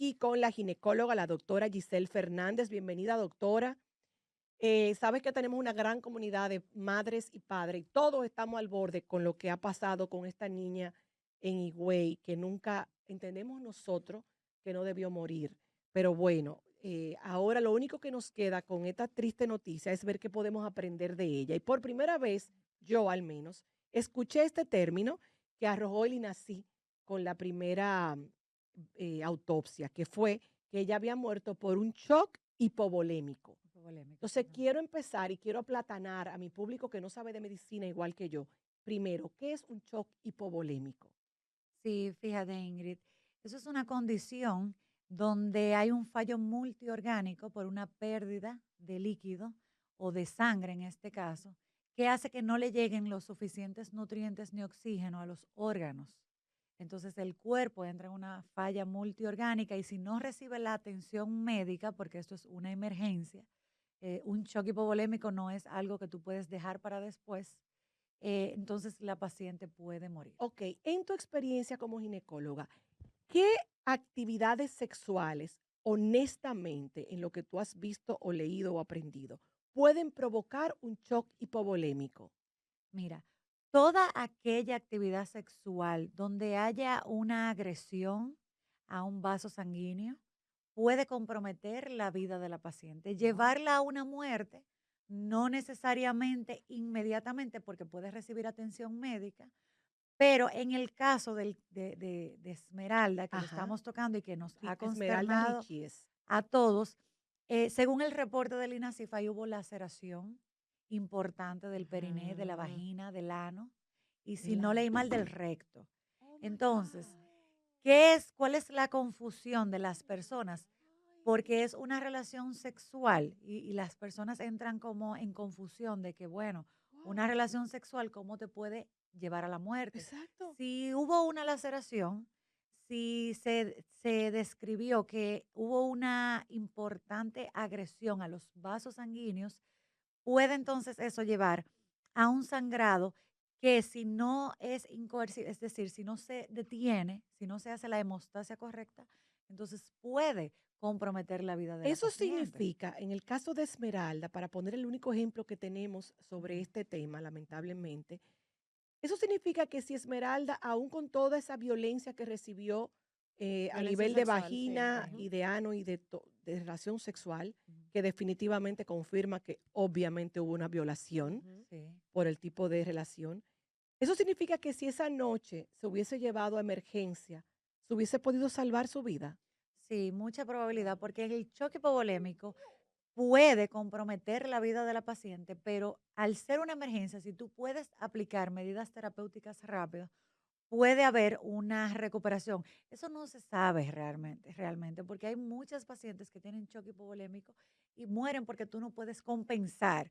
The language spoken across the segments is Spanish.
aquí con la ginecóloga, la doctora Giselle Fernández. Bienvenida, doctora. Sabes que tenemos una gran comunidad de madres y padres y todos estamos al borde con lo que ha pasado con esta niña en Higüey, que nunca entendemos nosotros que no debió morir. Pero bueno, ahora lo único que nos queda con esta triste noticia es ver qué podemos aprender de ella. Y por primera vez, yo al menos, escuché este término que arrojó el INASI con la primera autopsia, que fue que ella había muerto por un shock hipovolémico. Polémico, Entonces, ajá. quiero empezar y quiero aplatanar a mi público que no sabe de medicina igual que yo. Primero, ¿qué es un shock hipovolémico? Sí, fíjate, Ingrid, eso es una condición donde hay un fallo multiorgánico por una pérdida de líquido o de sangre en este caso, que hace que no le lleguen los suficientes nutrientes ni oxígeno a los órganos. Entonces el cuerpo entra en una falla multiorgánica y si no recibe la atención médica, porque esto es una emergencia, un shock hipovolémico no es algo que tú puedes dejar para después, entonces la paciente puede morir. Ok, en tu experiencia como ginecóloga, ¿qué actividades sexuales, honestamente, en lo que tú has visto o leído o aprendido, pueden provocar un shock hipovolémico? Mira, toda aquella actividad sexual donde haya una agresión a un vaso sanguíneo puede comprometer la vida de la paciente, Wow. llevarla a una muerte, no necesariamente inmediatamente porque puede recibir atención médica, pero en el caso de Esmeralda, que lo Ajá, estamos tocando y que nos sí, ha Esmeralda consternado Richies. a todos, según el reporte del INASIF, ahí hubo laceración importante del periné, de la Ujú. vagina, del ano, y si El no leí ano. mal, del recto. Oh my Entonces, God. cuál es la confusión de las personas? Porque es una relación sexual y las personas entran como en confusión de que, bueno, una Wow. relación sexual, ¿cómo te puede llevar a la muerte? Exacto. Si hubo una laceración, si se describió que hubo una importante agresión a los vasos sanguíneos, puede entonces eso llevar a un sangrado que si no es incoercible, es decir, si no se detiene, si no se hace la hemostasia correcta, entonces puede comprometer la vida de la Eso paciente. significa, en el caso de Esmeralda, para poner el único ejemplo que tenemos sobre Ujú. este tema, lamentablemente, eso significa que si Esmeralda, aún con toda esa violencia que recibió a Violencia nivel de sexual, sí. vagina Sí, Ujú. y de ano y de relación sexual, ujú, que definitivamente confirma que obviamente hubo una violación Ujú. sí. por el tipo de relación, eso significa que si esa noche se hubiese llevado a emergencia, se hubiese podido salvar su vida. Sí, mucha probabilidad, porque el choque hipovolémico puede comprometer la vida de la paciente, pero al ser una emergencia, si tú puedes aplicar medidas terapéuticas rápidas, puede haber una recuperación. Eso no se sabe realmente, porque hay muchas pacientes que tienen choque hipovolémico y mueren porque tú no puedes compensar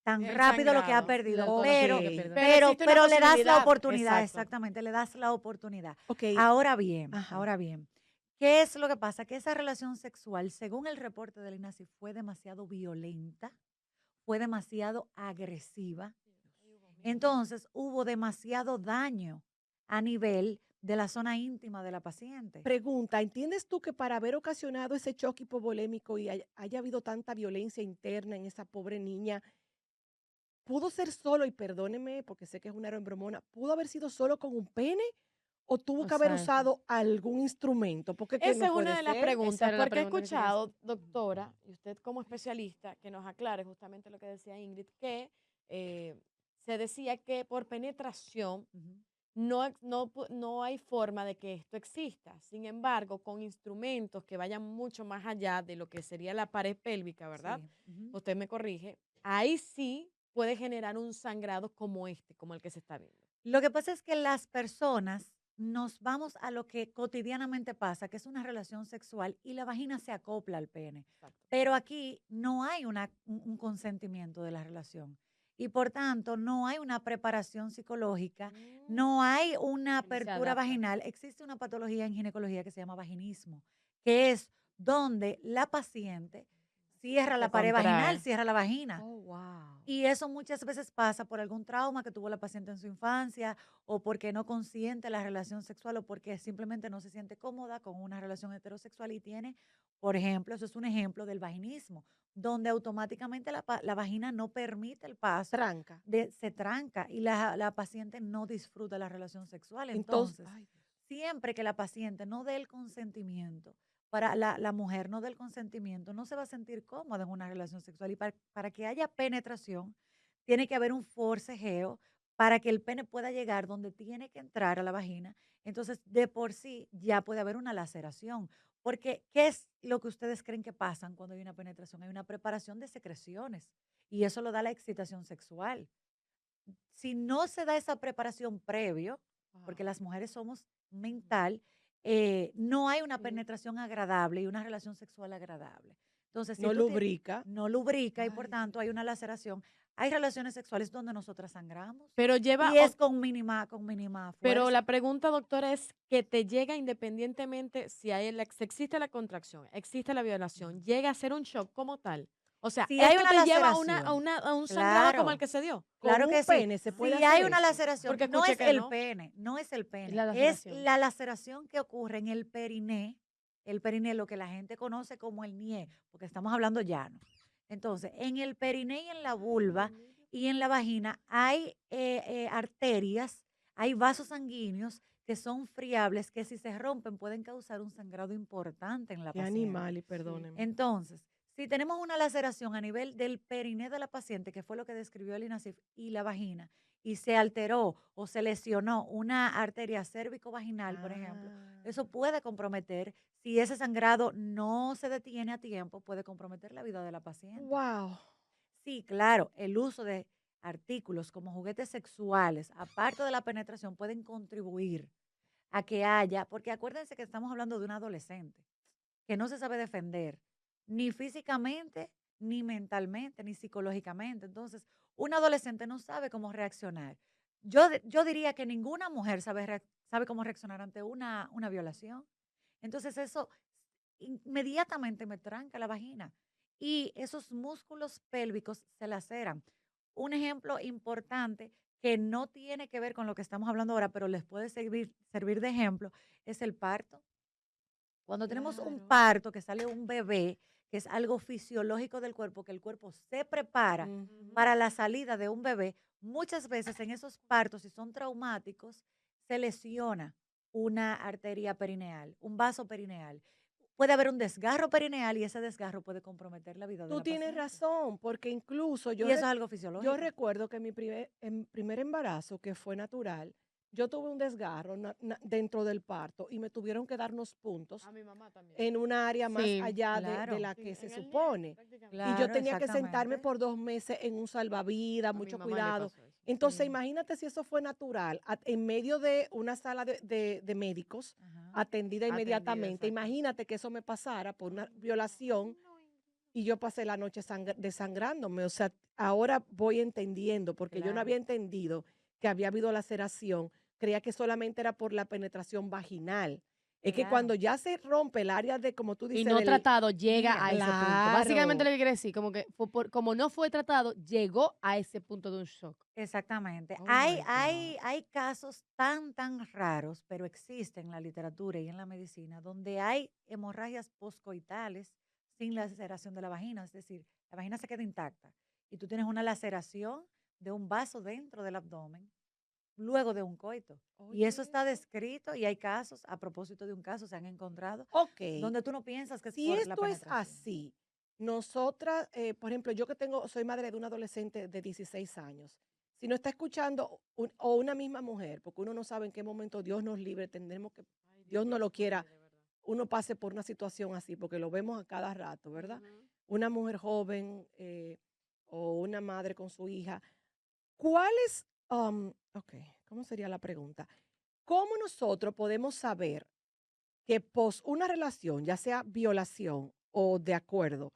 tan El rápido lo que ha sangrado, perdido, todo lo que tiene Ok, que perder. Pero pero, existe una pero le das la posibilidad, oportunidad, exacto. exactamente, le das la oportunidad. ok, ajá. Ahora bien, ¿qué es lo que pasa? Que esa relación sexual, según el reporte del INASI, fue demasiado violenta, fue demasiado agresiva, entonces hubo demasiado daño a nivel de la zona íntima de la paciente. Pregunta, ¿entiendes tú que para haber ocasionado ese choque hipovolémico y haya habido tanta violencia interna en esa pobre niña, pudo ser solo, y perdóneme porque sé que es una bromona, pudo haber sido solo con un pene o tuvo que haber Exacto. usado algún instrumento? Porque que Esa no es puede una de las ser. preguntas, Esa era la porque he pregunta que quería hacer. escuchado, doctora, y usted como especialista, que nos aclare justamente lo que decía Ingrid, que eh, se decía que por penetración Ujú. no hay forma de que esto exista. Sin embargo, con instrumentos que vayan mucho más allá de lo que sería la pared pélvica, ¿verdad? Sí. Ujú. Usted me corrige. Ahí sí puede generar un sangrado como este, como el que se está viendo. Lo que pasa es que las personas nos vamos a lo que cotidianamente pasa, que es una relación sexual y la vagina se acopla al pene. Exacto. Pero aquí no hay un consentimiento de la relación y por tanto no hay una preparación psicológica, no hay una Que no se apertura adapta. vaginal. Existe una patología en ginecología que se llama vaginismo, que es donde la paciente cierra la Se pared vaginal, contrae. cierra la vagina. Oh, wow. Y eso muchas veces pasa por algún trauma que tuvo la paciente en su infancia o porque no consiente la relación sexual o porque simplemente no se siente cómoda con una relación heterosexual y tiene, por ejemplo, eso es un ejemplo del vaginismo, donde automáticamente la vagina no permite el paso, Tranca. se tranca y la paciente no disfruta la relación sexual. Entonces, Entonces, ay, Dios. siempre que la paciente no dé el consentimiento, para la mujer no dé el consentimiento, no se va a sentir cómoda en una relación sexual. Y para que haya penetración, tiene que haber un forcejeo para que el pene pueda llegar donde tiene que entrar a la vagina. Entonces, de por sí, ya puede haber una laceración. Porque, ¿qué es lo que ustedes creen que pasan cuando hay una penetración? Hay una preparación de secreciones y eso lo da la excitación sexual. Si no se da esa preparación previo, porque Wow. las mujeres somos mental, no hay una Sí. penetración agradable y una relación sexual agradable. Entonces, si No tú lubrica. no lubrica y por Ay, tanto Dios. hay una laceración, hay relaciones sexuales donde nosotras sangramos Pero lleva, y es con mínima pero fuerza. la pregunta, doctora, es que te llega independientemente si si existe la contracción, existe la Ujú. violación, llega a ser un shock como tal. O sea, Si hay esto una te lleva a laceración, a un sangrado como el claro, que se dio. Con claro un que sí. pene se puede Si hacer hay una eso. laceración, Porque no escuché es que el no. pene, no es el Es pene, la es laceración. la laceración que ocurre en el periné, lo que la gente conoce como el nie, porque estamos hablando llano. Entonces, en el periné y en la Ay, Dios vulva mío. y en la vagina hay arterias, hay vasos sanguíneos que son friables, que si se rompen pueden causar un sangrado importante en la Qué paciente. animal, y Sí. perdónenme. Entonces, si tenemos una laceración a nivel del periné de la paciente, que fue lo que describió el INASIF, y la vagina, y se alteró o se lesionó una arteria cérvico-vaginal, por ejemplo, Ah. eso puede comprometer, si ese sangrado no se detiene a tiempo, puede comprometer la vida de la paciente. Wow. Sí, claro, el uso de artículos como juguetes sexuales, aparte de la penetración, pueden contribuir a que haya, porque acuérdense que estamos hablando de un adolescente que no se sabe defender, ni físicamente, ni mentalmente, ni psicológicamente. Entonces, un adolescente no sabe cómo reaccionar. Yo diría que ninguna mujer sabe cómo reaccionar ante una violación. Entonces, eso inmediatamente me tranca la vagina y esos músculos pélvicos se laceran. Un ejemplo importante que no tiene que ver con lo que estamos hablando ahora, pero les puede servir de ejemplo, es el parto. Cuando tenemos un Claro. parto, que sale un bebé, que es algo fisiológico del cuerpo, que el cuerpo se prepara Ujú. para la salida de un bebé, muchas veces en esos partos, si son traumáticos, se lesiona una arteria perineal, un vaso perineal. Puede haber un desgarro perineal y ese desgarro puede comprometer la vida de Tú la tienes paciente. razón, porque incluso Y eso es algo yo fisiológico. recuerdo que primer embarazo, que fue natural, yo tuve un desgarro dentro del parto y me tuvieron que dar unos puntos A mi mamá también. en un área más Sí, allá de Claro, la sí, que se en el NIE supone. Y prácticamente. yo claro, tenía que sentarme exactamente. por 2 meses en un salvavidas, A mi mucho mamá le cuidado. pasó eso. Entonces, Sí. imagínate si eso fue natural, en medio de una sala de médicos, Ajá. atendida Atendida, inmediatamente. exacto. Imagínate que eso me pasara por una Ay, no, ay, violación no, Ingrid. y yo pasé la noche desangrándome. O sea, ahora voy entendiendo, porque yo no Claro. había entendido que había habido laceración. Creía que solamente era por la penetración vaginal. Es que Claro. cuando ya se rompe el área de, como tú Y dices, no del... tratado llega a Mira, ese punto. Básicamente lo Claro. que quiere decir, como que como no fue tratado, llegó a ese punto de un shock. exactamente. Oh Hay, my God. hay, hay casos tan raros, pero existen en la literatura y en la medicina, donde hay hemorragias poscoitales sin laceración de la vagina, es decir, la vagina se queda intacta y tú tienes una laceración de un vaso dentro del abdomen luego de un coito. Y Oye, eso está eso. descrito y hay casos, a propósito de un caso, se han encontrado, Ok, donde tú no piensas que es si por la esto es penetración. así, nosotras, por ejemplo, yo que tengo, soy madre de un adolescente de 16 años, si nos está escuchando o una misma mujer, porque uno no sabe en qué momento Dios nos libre, tendremos que, Ay, Dios Dios no nos lo quiera, cuide, de verdad. uno pase por una situación así, porque lo vemos a cada rato, ¿verdad? Ujú. Una mujer joven o una madre con su hija. ¿Cuáles, ok, ¿cómo sería la pregunta? ¿Cómo nosotros podemos saber que pos una relación, ya sea violación o de acuerdo,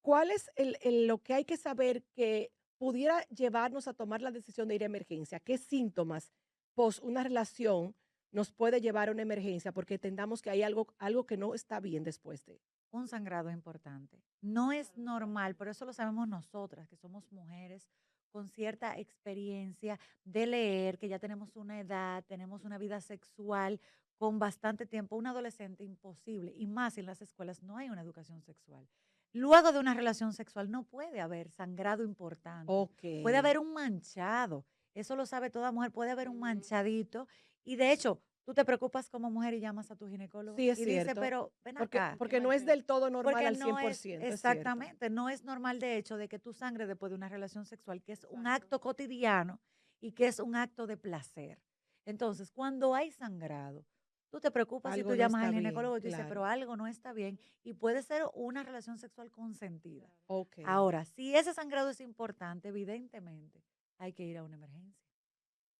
cuál es lo que hay que saber que pudiera llevarnos a tomar la decisión de ir a emergencia? ¿Qué síntomas pos una relación nos puede llevar a una emergencia porque entendamos que hay algo que no está bien después de? un sangrado importante. No es normal, pero eso lo sabemos nosotras, que somos mujeres con cierta experiencia de leer, que ya tenemos una edad, tenemos una vida sexual con bastante tiempo. Un adolescente imposible, y más en las escuelas no hay una educación sexual. Luego de una relación sexual no puede haber sangrado importante, Ok. puede haber un manchado, eso lo sabe toda mujer, puede haber un manchadito y de hecho tú te preocupas como mujer y llamas a tu ginecólogo Sí, es y dice, cierto. pero ven Porque, acá, porque no es del todo normal porque al cien no por es, ciento, es cierto. exactamente, no es normal de hecho de que tú sangres después de una relación sexual, que es un acto cotidiano y que es un acto de placer. Entonces, cuando hay sangrado, tú te preocupas si Algo tú no llamas está al bien, ginecólogo y tú dices, claro. pero algo no está bien y puede ser una relación sexual consentida. Ok. Ahora, si ese sangrado es importante, evidentemente hay que ir a una emergencia.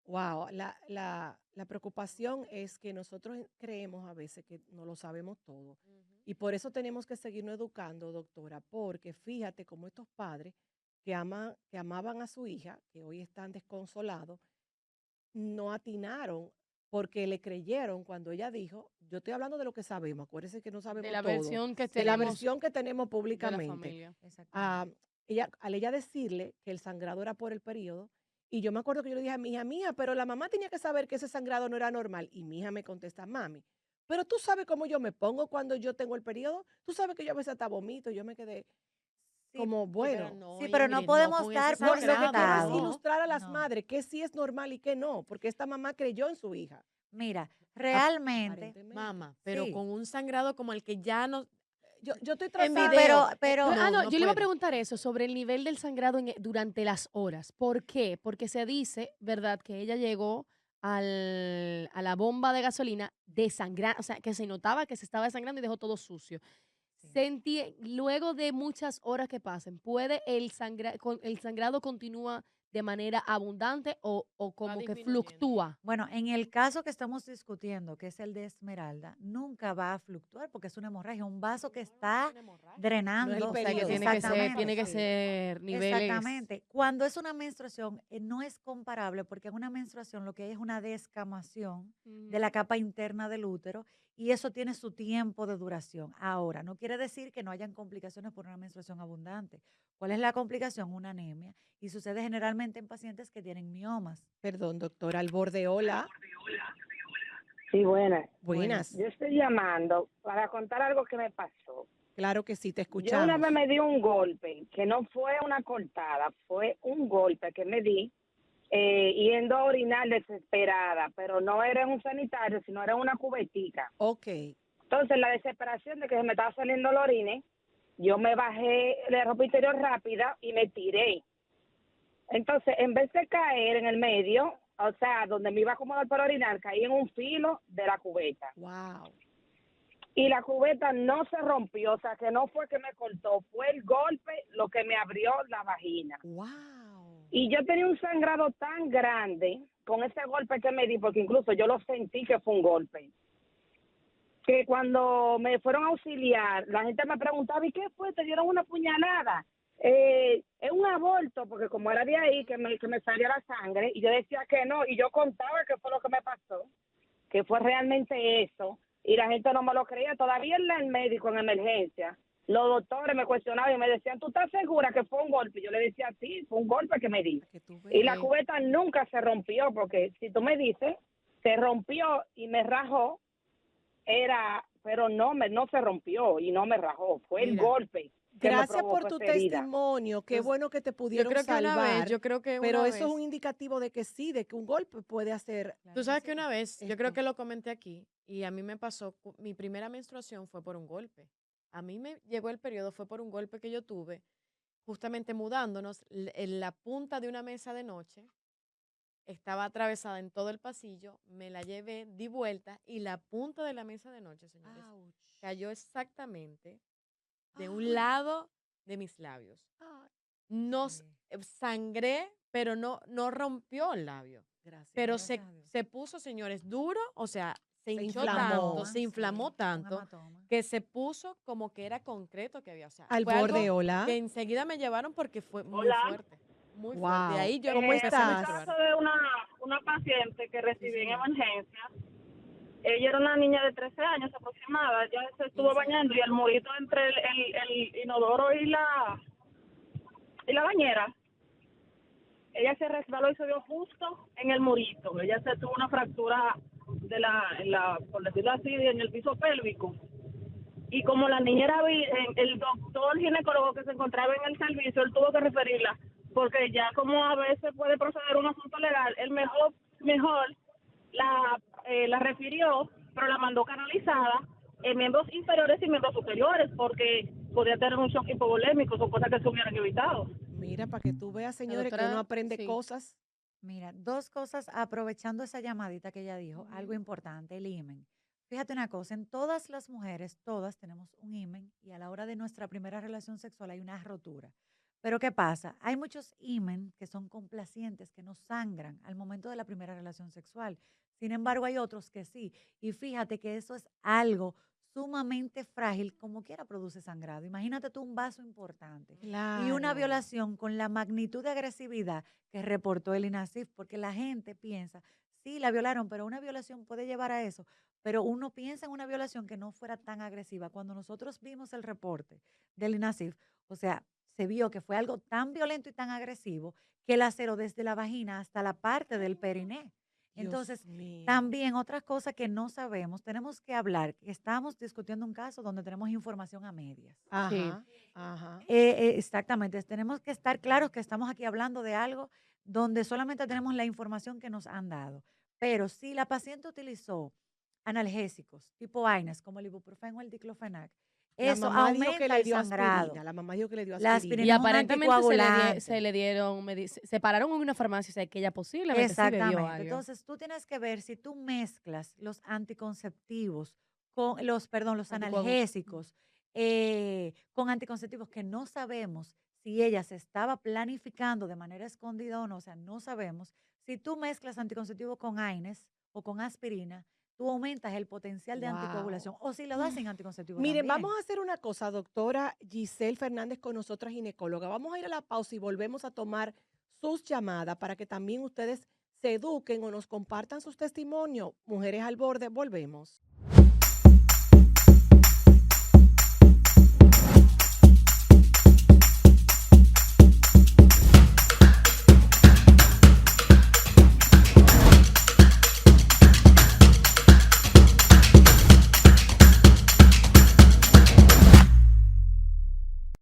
Wow, la preocupación es que nosotros creemos a veces que no lo sabemos todo. Ujú. Y por eso tenemos que seguirnos educando, doctora, porque fíjate cómo estos padres que amaban a su hija, que hoy están desconsolados, no atinaron porque le creyeron cuando ella dijo, yo estoy hablando de lo que sabemos, acuérdense que no De sabemos la todo, versión que de la tenemos Sí, versión que tenemos de la públicamente. familia. Ah, exactamente. al ella decirle que el sangrado era por el periodo, y yo me acuerdo que yo le dije a mi hija, mía, pero la mamá tenía que saber que ese sangrado no era normal. Y mi hija me contesta, mami, pero tú sabes cómo yo me pongo cuando yo tengo el periodo, tú sabes que yo a veces hasta vomito, yo me quedé Sí, como, Sí, pero bueno, no, sí, pero no Ingrid, no podemos con ese dar no, por lo que quiero es sangrado, sentado. ilustrar a las No. madres que sí es normal y que no, porque esta mamá creyó en su hija, Mira, realmente, aparentemente. mamá, pero sí, con un sangrado como el que ya no, Yo estoy en sí, tratando, video. pero, No, No, no yo le iba a puedo. preguntar eso sobre el nivel del sangrado durante las horas. ¿Por qué? Porque se dice, ¿verdad?, que ella llegó a la bomba de gasolina desangrada, o sea, que se notaba que se estaba desangrando y dejó todo sucio. sí. Luego de muchas horas que pasen, ¿puede el sangrado continúa de manera abundante o Va como que disminuyendo. fluctúa? Bueno, en el caso que estamos discutiendo, que es el de Esmeralda, nunca va a fluctuar porque es una hemorragia, un vaso que No, está una hemorragia. no es el drenando, O sea, que periodo, exactamente. Tiene que sí. ser niveles. Exactamente. Cuando es una menstruación, no es comparable porque en una menstruación lo que hay es una descamación de la Ujú. capa interna del útero y eso tiene su tiempo de duración. Ahora, no quiere decir que no hayan complicaciones por una menstruación abundante. ¿Cuál es la complicación? Una anemia. Y sucede generalmente en pacientes que tienen miomas. Perdón, doctora Albordeola, Sí, buenas. Buenas. buenas, Yo estoy llamando para contar algo que me pasó. claro que sí, te Yo una vez escuchamos. me di un golpe, que no fue una cortada, fue un golpe que me di yendo a orinar desesperada, pero no era en un sanitario, sino era en una cubetica. Ok, Entonces, la desesperación de que se me estaba saliendo el orine, yo me bajé de ropa interior rápida y me tiré. Entonces, en vez de caer en el medio, o sea, donde me iba a acomodar para orinar, caí en un filo de la cubeta. wow, Y la cubeta no se rompió, o sea, que no fue que me cortó, fue el golpe lo que me abrió la vagina. wow. Y yo tenía un sangrado tan grande con ese golpe que me di, porque incluso yo lo sentí que fue un golpe, que cuando me fueron a auxiliar, la gente me preguntaba, ¿y qué fue? ¿Te dieron una puñalada? Es un aborto, porque como era de ahí que me salía la sangre, y yo decía que no, y yo contaba que fue lo que me pasó, que fue realmente eso, y la gente no me lo creía. Todavía el médico en emergencia, los doctores me cuestionaban y me decían, ¿tú estás segura que fue un golpe? Yo le decía, sí, fue un golpe que me di. Que tú Y la veas. cubeta nunca se rompió, porque si tú me dices, se rompió y me rajó, pero no se rompió y no me rajó, fue el Mira, golpe que me Gracias por provocó tu esa herida. testimonio, qué pues, bueno que te pudieron salvar, yo creo que pero una eso es un vez, indicativo de que sí, de que un golpe puede hacer tú Claro que sabes que sí. una vez, yo creo esto. que lo comenté aquí, y a mí me pasó, mi primera menstruación fue por un golpe. A mí me llegó el periodo, fue por un golpe que yo tuve, justamente mudándonos en la punta de una mesa de noche, estaba atravesada en todo el pasillo, me la llevé, di vuelta, y la punta de la mesa de noche, señores, Ouch. cayó exactamente de un Ay, lado de mis labios. ay. Nos Sí. sangré, pero no rompió el labio. Gracias, Pero Dios. Gracias a Dios. se puso, señores, duro, o sea, se Se hinchó Un tanto, inflamó. hematoma, se sí, inflamó un tanto, hematoma. que se puso como que era concreto que había. O sea, Al fue borde, algo hola. que enseguida me llevaron porque fue muy Hola. fuerte, muy fuerte. Y Wow. ahí yo ¿Cómo empecé a Un estás? caso menstruar. de una paciente que Sí, recibí en señor. emergencia. Ella era una niña de 13 años aproximada, ya se estuvo bañando y el murito entre el inodoro y la bañera, ella se resbaló y se dio justo en el murito. Ella se tuvo una fractura por decirlo así, en el piso pélvico. Y como la niña era virgen, el doctor ginecólogo que se encontraba en el servicio, él tuvo que referirla, porque ya como a veces puede proceder un asunto legal, él mejor la refirió, pero la mandó canalizada en miembros inferiores y miembros superiores, porque podía tener un shock hipovolémico, son cosas que se hubieran evitado. Mira, para que tú veas, La señores, que uno doctora, aprende sí. cosas. Mira, dos cosas aprovechando esa llamadita que ella dijo, algo importante, el himen. Fíjate una cosa, en todas las mujeres, todas tenemos un himen y a la hora de nuestra primera relación sexual hay una rotura. Pero ¿qué pasa? Hay muchos himen que son complacientes, que no sangran al momento de la primera relación sexual. Sin embargo, hay otros que sí. Y fíjate que eso es algo sumamente frágil, como quiera produce sangrado. Imagínate tú un vaso importante y una Claro. violación con la magnitud de agresividad que reportó el INASIF, porque la gente piensa, sí, la violaron, pero una violación puede llevar a eso, pero uno piensa en una violación que no fuera tan agresiva. Cuando nosotros vimos el reporte del INASIF, o sea, se vio que fue algo tan violento y tan agresivo que laceró desde la vagina hasta la parte del periné. Dios Entonces, mío. también otra cosa que no sabemos, tenemos que hablar, que estamos discutiendo un caso donde tenemos información a medias. Sí. Ajá, ajá. Exactamente, tenemos que estar claros que estamos aquí hablando de algo donde solamente tenemos la información que nos han dado. Pero si la paciente utilizó analgésicos tipo AINES, como el ibuprofeno o el diclofenac, La eso mamá dijo que aumenta le el dio sangrado. aspirina. La mamá dijo que le dio La aspirina. Y aspirina es un aparentemente se anticoagulante. le dieron, se pararon en una farmacia, o sea, que ella posiblemente sí bebió Exactamente. algo. Entonces, tú tienes que ver si tú mezclas los anticonceptivos con los Anticoagu- analgésicos con anticonceptivos que no sabemos si ella se estaba planificando de manera escondida o no, o sea, no sabemos. Si tú mezclas anticonceptivo con AINES o con aspirina, tú aumentas el potencial de anticoagulación. Wow. O si lo das sin anticonceptivo Miren, vamos también. a hacer una cosa, doctora Giselle Fernández, con nosotras ginecóloga. Vamos a ir a la pausa y volvemos a tomar sus llamadas para que también ustedes se eduquen o nos compartan sus testimonios. Mujeres al borde, volvemos.